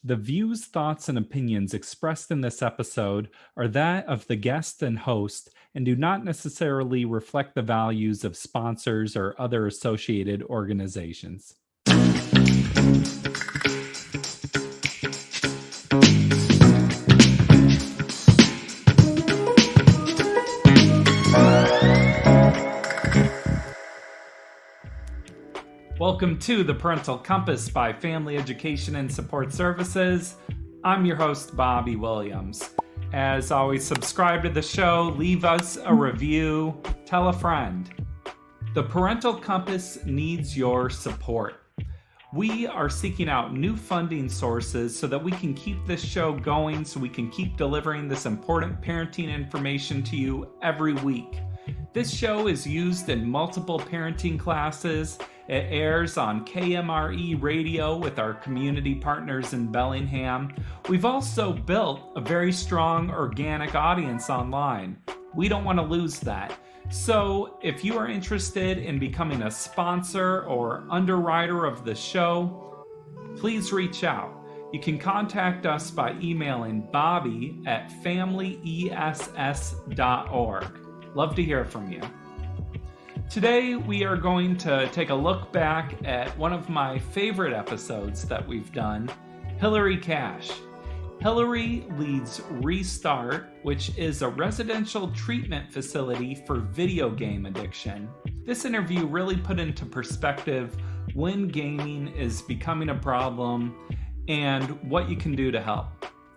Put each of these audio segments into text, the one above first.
The views, thoughts, and opinions expressed in this episode are that of the guest and host and do not necessarily reflect the values of sponsors or other associated organizations. Welcome to the Parental Compass by Family Education and Support Services. I'm your host, Bobby Williams. As always, subscribe to the show, leave us a review, tell a friend. The Parental Compass needs your support. We are seeking out new funding sources so that we can keep this show going, so we can keep delivering this important parenting information to you every week. This show is used in multiple parenting classes. It airs on KMRE radio with our community partners in Bellingham. We've also built a very strong organic audience online. We don't want to lose that. So if you are interested in becoming a sponsor or underwriter of the show, please reach out. You can contact us by emailing bobby@familyess.org. Love to hear from you. Today, we are going to take a look back at one of my favorite episodes that we've done, Hilarie Cash. Hilarie leads Restart, which is a residential treatment facility for video game addiction. This interview really put into perspective when gaming is becoming a problem and what you can do to help.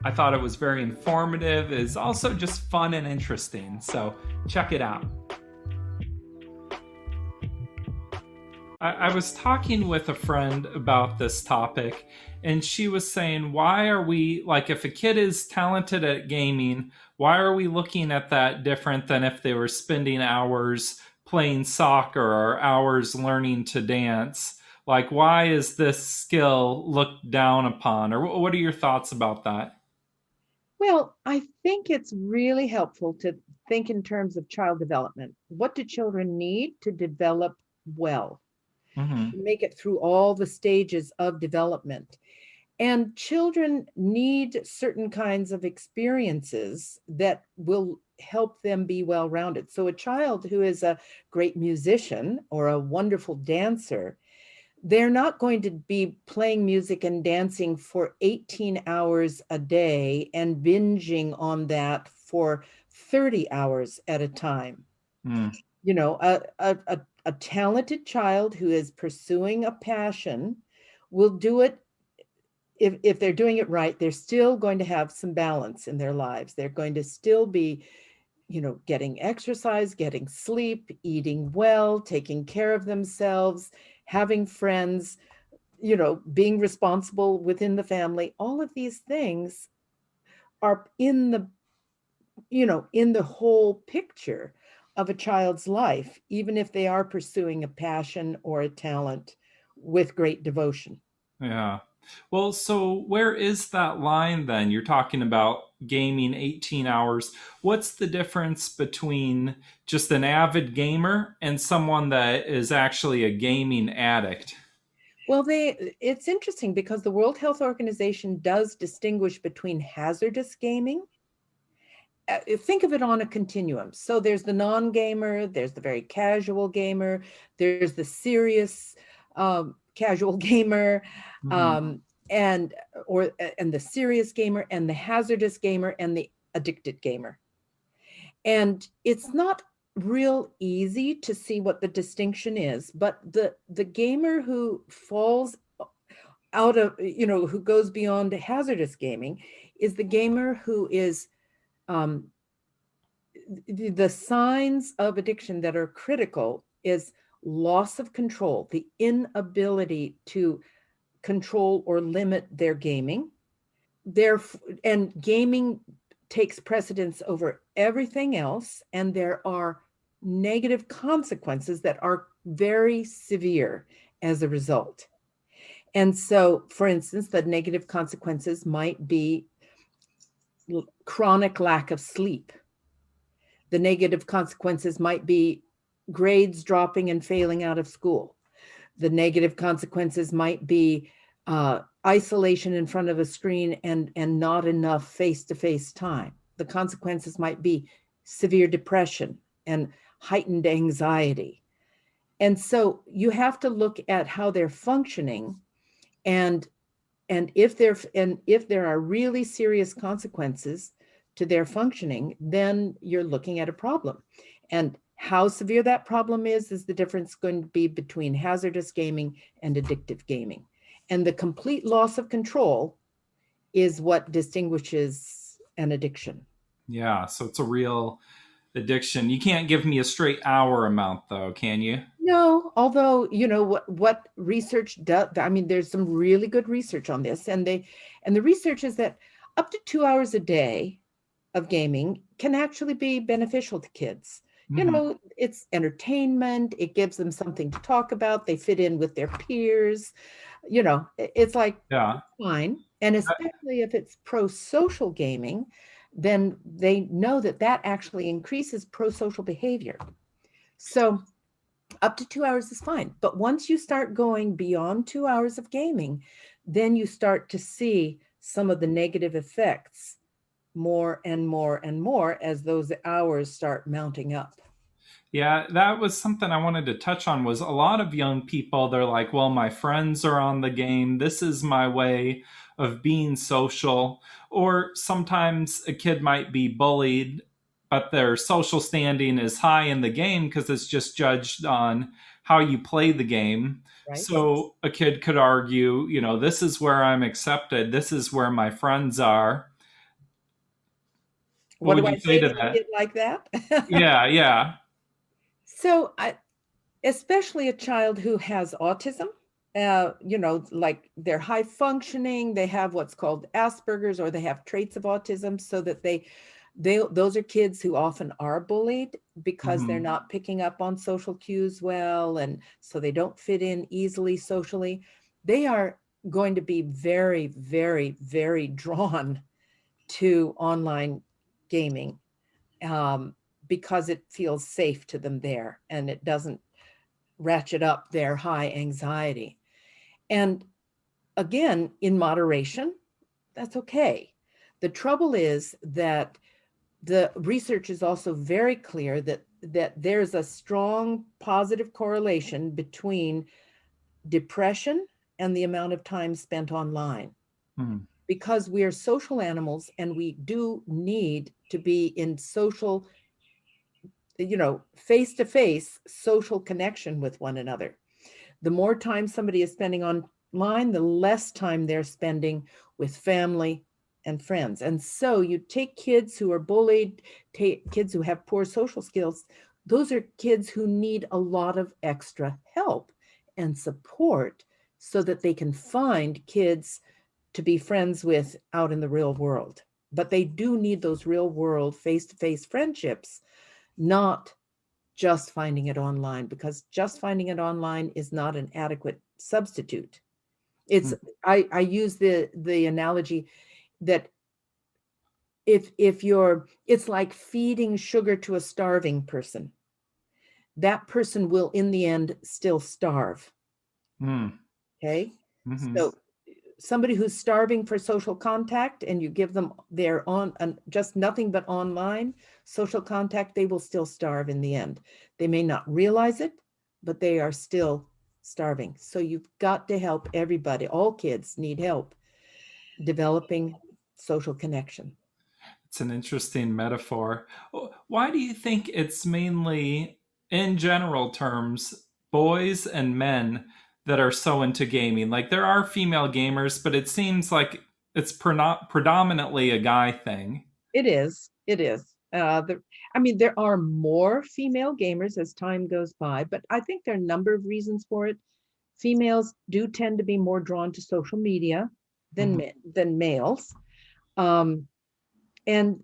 I thought it was very informative. It's also just fun and interesting, so check it out. I was talking with a friend about this topic, and she was saying, why are we, like, if a kid is talented at gaming, why are we looking at that different than if they were spending hours playing soccer or hours learning to dance? Like, why is this skill looked down upon? Or what are your thoughts about that? Well, I think it's really helpful to think in terms of child development. What do children need to develop well? Mm-hmm. Make it through all the stages of development. And children need certain kinds of experiences that will help them be well-rounded. So a child who is a great musician or a wonderful dancer, they're not going to be playing music and dancing for 18 hours a day and binging on that for 30 hours at a time. Mm. You know, a talented child who is pursuing a passion will do it. If they're doing it right, they're still going to have some balance in their lives. They're going to still be, getting exercise, getting sleep, eating well, taking care of themselves, having friends, being responsible within the family. All of these things are in the whole picture of a child's life, even if they are pursuing a passion or a talent with great devotion. Yeah. Well, so where is that line then? You're talking about gaming 18 hours. What's the difference between just an avid gamer and someone that is actually a gaming addict? Well, it's interesting because the World Health Organization does distinguish between hazardous gaming. Think of it on a continuum. So there's the non-gamer, there's the very casual gamer, there's the serious casual gamer, Mm-hmm. and the serious gamer, and the hazardous gamer, and the addicted gamer. And it's not real easy to see what the distinction is, but the gamer who falls out of, who goes beyond hazardous gaming is the gamer who is the signs of addiction that are critical is loss of control, the inability to control or limit their gaming. And gaming takes precedence over everything else, and there are negative consequences that are very severe as a result. And so, for instance, the negative consequences might be chronic lack of sleep. The negative consequences might be grades dropping and failing out of school. The negative consequences might be isolation in front of a screen and not enough face-to-face time. The consequences might be severe depression and heightened anxiety. And so you have to look at how they're functioning, and if there are really serious consequences to their functioning, then you're looking at a problem. And how severe that problem is the difference going to be between hazardous gaming and addictive gaming. And the complete loss of control is what distinguishes an addiction. Yeah, so it's a real addiction. You can't give me a straight hour amount though, can you? No, although what research does, I mean, there's some really good research on this, and the research is that up to 2 hours a day of gaming can actually be beneficial to kids. Mm-hmm. It's entertainment, it gives them something to talk about, they fit in with their peers. It's like Yeah. fine. And especially if it's pro-social gaming, then they know that that actually increases pro-social behavior. So up to 2 hours is fine. But once you start going beyond 2 hours of gaming, then you start to see some of the negative effects more and more and more as those hours start mounting up. Yeah, that was something I wanted to touch on was a lot of young people, they're like, well, my friends are on the game. This is my way of being social. Or sometimes a kid might be bullied, but their social standing is high in the game because it's just judged on how you play the game. Right? So a kid could argue, this is where I'm accepted. This is where my friends are. What What do would I you say say to to a that? kid like that? Yeah, yeah. So especially a child who has autism, like they're high functioning, they have what's called Asperger's, or they have traits of autism, so that those are kids who often are bullied because they're Hmm. not picking up on social cues well, and so they don't fit in easily socially. They are going to be very, very, very drawn to online gaming, um, because it feels safe to them there, and it doesn't ratchet up their high anxiety. And again, in moderation, that's okay. The trouble is that the research is also very clear that there's a strong positive correlation between depression and the amount of time spent online, Hmm. because we are social animals and we do need to be in social, face to face social connection with one another. The more time somebody is spending online, the less time they're spending with family and friends. And so you take kids who are bullied, take kids who have poor social skills, those are kids who need a lot of extra help and support so that they can find kids to be friends with out in the real world. But they do need those real world face to face friendships, not just finding it online, because just finding it online is not an adequate substitute. It's Hmm. I use the analogy that if you're it's like feeding sugar to a starving person. That person will in the end still starve. Hmm. Okay. Hmm. So somebody who's starving for social contact and you give them their just nothing but online social contact, they will still starve in the end. They may not realize it, but they are still starving. So you've got to help everybody. All kids need help developing social connection. It's an interesting metaphor. Why do you think it's mainly, in general terms, boys and men that are so into gaming? Like, there are female gamers, but it seems like it's predominantly a guy thing. It is. It is. I mean, there are more female gamers as time goes by, but I think there are a number of reasons for it. Females do tend to be more drawn to social media than Mhm. than males. Um, and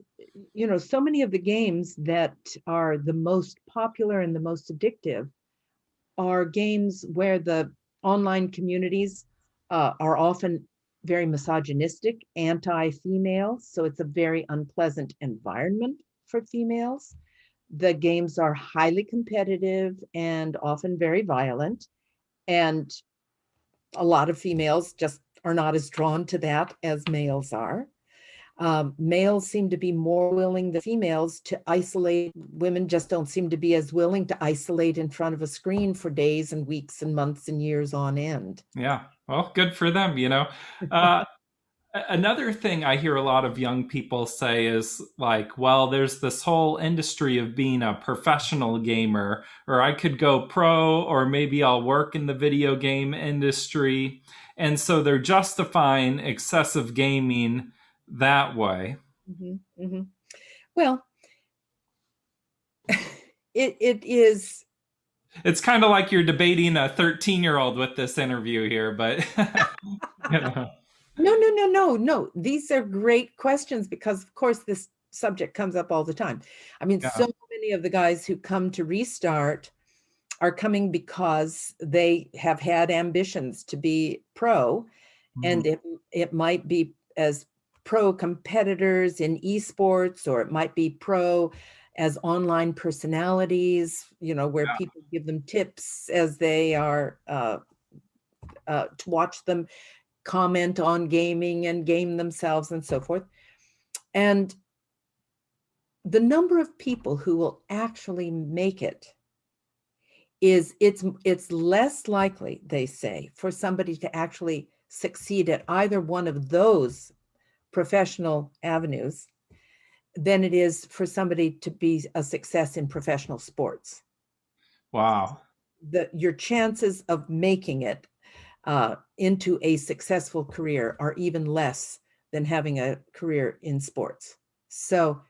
so many of the games that are the most popular and the most addictive are games where the online communities are often very misogynistic, anti-female, so it's a very unpleasant environment for females. The games are highly competitive and often very violent, and a lot of females just are not as drawn to that as males are. Males seem to be more willing than females to isolate. Women just don't seem to be as willing to isolate in front of a screen for days and weeks and months and years on end. Yeah. Well, good for them, you know. Uh, Another thing I hear a lot of young people say is like, well, there's this whole industry of being a professional gamer, or I could go pro, or maybe I'll work in the video game industry. And so they're justifying excessive gaming that way. Mhm, mhm. Well, it is. It's kind of like you're debating a 13-year-old with this interview here, but you know, No. These are great questions because, of course, this subject comes up all the time. I mean, yeah. so many of the guys who come to Restart are coming because they have had ambitions to be pro, Mhm. and it might be as pro competitors in esports, or it might be pro as online personalities, where people give them tips as they are to watch them comment on gaming and game themselves and so forth. And the number of people who will actually make it it's less likely, they say, for somebody to actually succeed at either one of those professional avenues than it is for somebody to be a success in professional sports. Wow. Your chances of making it into a successful career are even less than having a career in sports. So,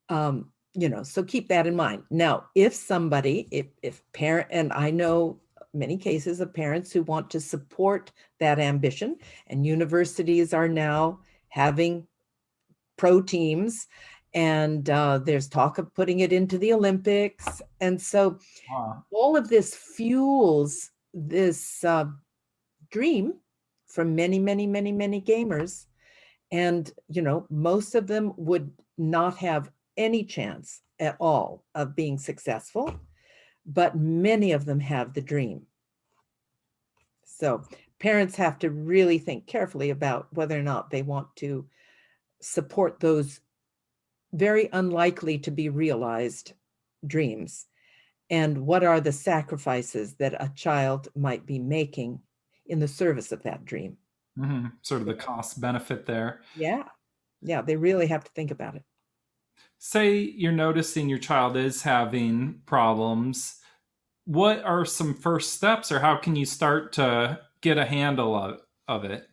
so keep that in mind. Now, if somebody, if parent, and I know many cases of parents who want to support that ambition, and universities are now having pro teams, and there's talk of putting it into the Olympics. And so Wow. all of this fuels this dream from many, many, many, many gamers. And, most of them would not have any chance at all of being successful, but many of them have the dream. So parents have to really think carefully about whether or not they want to support those very unlikely to be realized dreams, and what are the sacrifices that a child might be making in the service of that dream. Sort of the cost benefit there. Yeah. Yeah, they really have to think about it. Say you're noticing your child is having problems. What are some first steps, or how can you start to get a handle of it?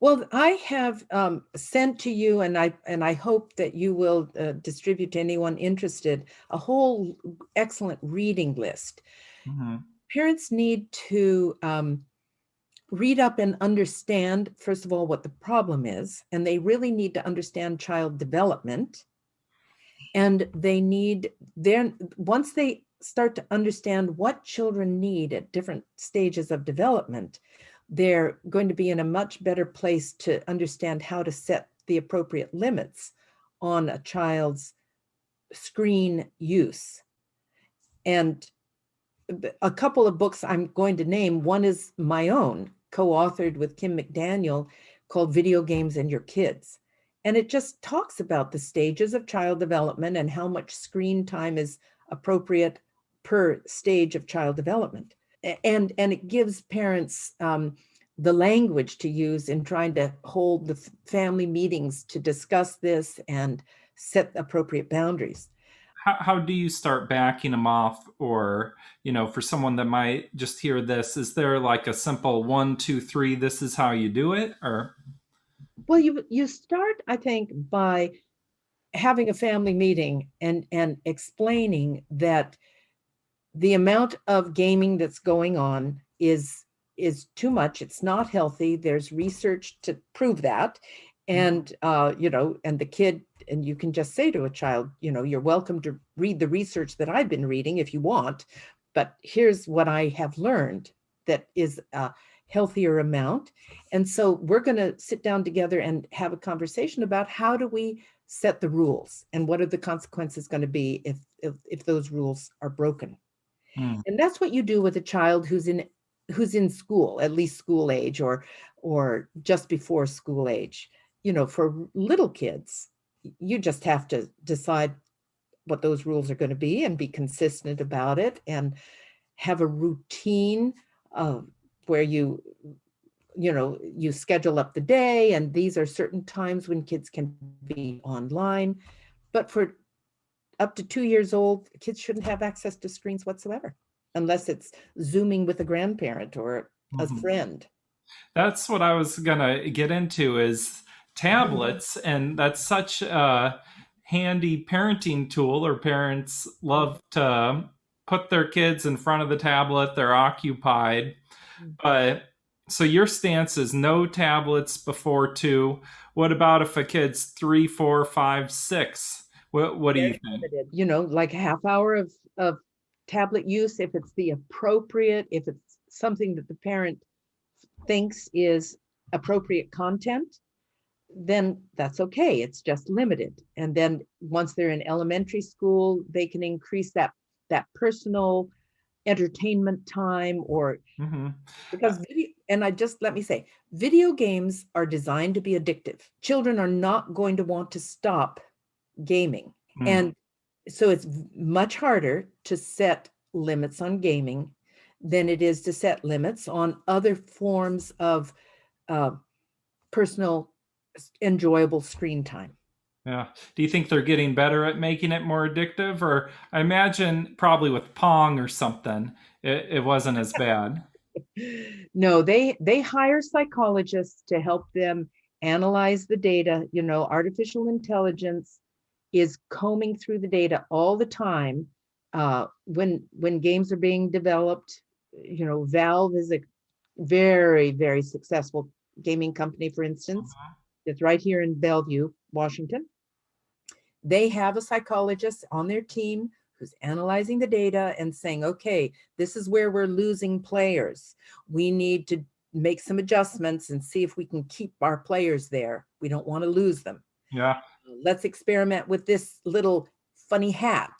Well, I have sent to you, and I hope that you will distribute to anyone interested, a whole excellent reading list. Mhm. Parents need to read up and understand, first of all, what the problem is, and they really need to understand child development. And they need, then once they start to understand what children need at different stages of development, they're going to be in a much better place to understand how to set the appropriate limits on a child's screen use. And a couple of books I'm going to name, one is my own, co-authored with Kim McDaniel, called Video Games and Your Kids. And it just talks about the stages of child development and how much screen time is appropriate per stage of child development. And it gives parents the language to use in trying to hold the family meetings to discuss this and set appropriate boundaries. How do you start backing them off? Or, for someone that might just hear this, is there like a simple 1, 2, 3, this is how you do it? Or, Well, you start, I think, by having a family meeting and explaining that the amount of gaming that's going on is too much. It's not healthy. There's research to prove that. And and the kid, and you can just say to a child, you're welcome to read the research that I've been reading if you want, but here's what I have learned that is a healthier amount. And so we're going to sit down together and have a conversation about how do we set the rules, and what are the consequences going to be if those rules are broken. Hmm. And that's what you do with a child who's in who's in school, at least school age, or just before school age. For little kids, you just have to decide what those rules are going to be and be consistent about it, and have a routine where you schedule up the day, and these are certain times when kids can be online. But for up to 2 years old, kids shouldn't have access to screens whatsoever, unless it's Zooming with a grandparent or a Mhm. friend. That's what I was gonna get into is tablets, and that's such a handy parenting tool. Or parents love to put their kids in front of the tablet; they're occupied. But so your stance is no tablets before 2. What about if a kid's 3, 4, 5, 6? What do you Very think? limited, like a half hour of tablet use, if it's if it's something that the parent thinks is appropriate content, then that's okay. It's just limited. And then once they're in elementary school, they can increase that personal entertainment time, or Hmm. because video, and I just let me say, video games are designed to be addictive. Children are not going to want to stop gaming. And so it's much harder to set limits on gaming than it is to set limits on other forms of uh, personal, enjoyable screen time. Yeah. Do you think they're getting better at making it more addictive? Or I imagine probably with Pong or something, it wasn't as bad. No, they hire psychologists to help them analyze the data. Artificial intelligence is combing through the data all the time. When games are being developed, Valve is a very, very successful gaming company, for instance. It's right here in Bellevue, Washington. They have a psychologist on their team who's analyzing the data and saying, okay, this is where we're losing players. We need to make some adjustments and see if we can keep our players there. We don't want to lose them. Yeah. Let's experiment with this little funny hat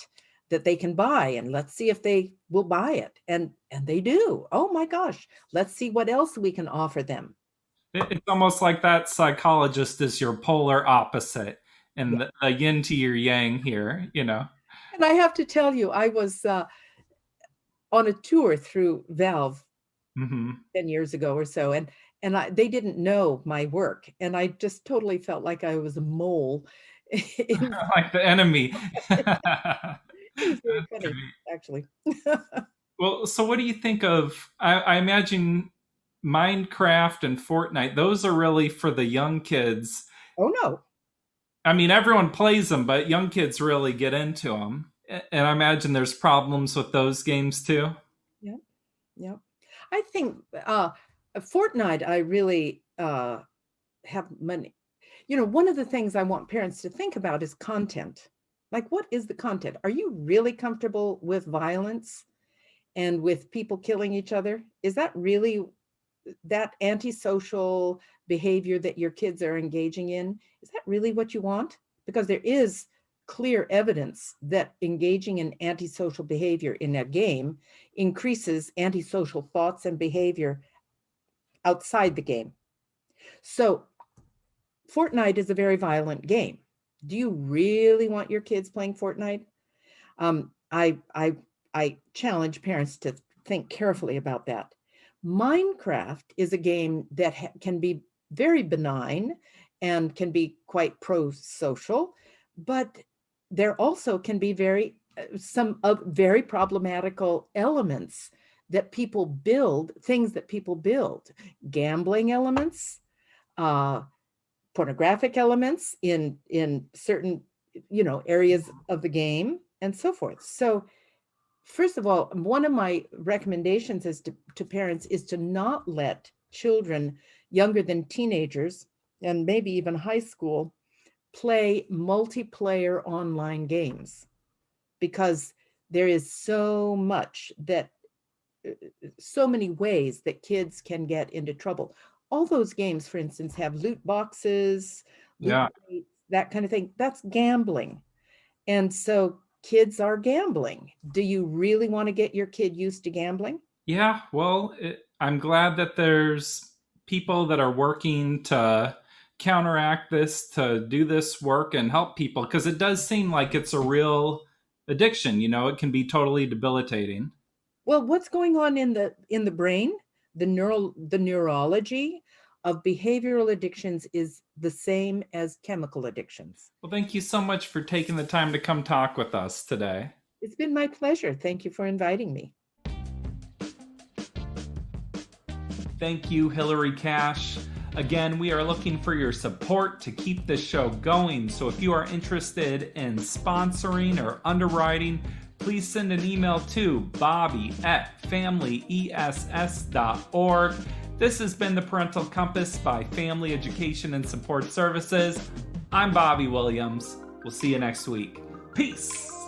that they can buy, and let's see if they will buy it. And they do. Oh my gosh, let's see what else we can offer them. It's almost like that psychologist is your polar opposite and Yeah. the yin to your yang here. And I have to tell you, I was on a tour through Valve Hmm. 10 years ago or so, they didn't know my work, and I just totally felt like I was a mole. it, Like the enemy. That's it was very funny, great. actually. Well, so what do you think of? I imagine Minecraft and Fortnite, those are really for the young kids. Oh no. I mean, everyone plays them, but young kids really get into them. And I imagine there's problems with those games too. Yeah, yeah. I think Fortnite, I really have money. One of the things I want parents to think about is content. Like, what is the content? Are you really comfortable with violence and with people killing each other? Is that really that antisocial behavior that your kids are engaging in? Is that really what you want? Because there is clear evidence that engaging in antisocial behavior in a game increases antisocial thoughts and behavior outside the game. So Fortnite is a very violent game. Do you really want your kids playing Fortnite? I challenge parents to think carefully about that. Minecraft is a game that can be very benign and can be quite pro-social, but there also can be some of very problematical elements that people build, things that people build, gambling elements, uh, pornographic elements in certain areas of the game, and so forth. So first of all, one of my recommendations is to parents is to not let children younger than teenagers, and maybe even high school, play multiplayer online games, because there is so many ways that kids can get into trouble. All those games, for instance, have loot boxes, loot Yeah. crates, that kind of thing. That's gambling. And so kids are gambling. Do you really want to get your kid used to gambling? Yeah. Well, I'm glad that there's people that are working to counteract this, to do this work and help people, because it does seem like it's a real addiction. It can be totally debilitating. Well, what's going on in the brain, the neurology of behavioral addictions is the same as chemical addictions. Well, thank you so much for taking the time to come talk with us today. It's been my pleasure. Thank you for inviting me. Thank you, Hilarie Cash. Again, we are looking for your support to keep this show going. So if you are interested in sponsoring or underwriting, please send an email to bobby@familyess.org. This has been the Parental Compass by Family Education and Support Services. I'm Bobby Williams. We'll see you next week. Peace.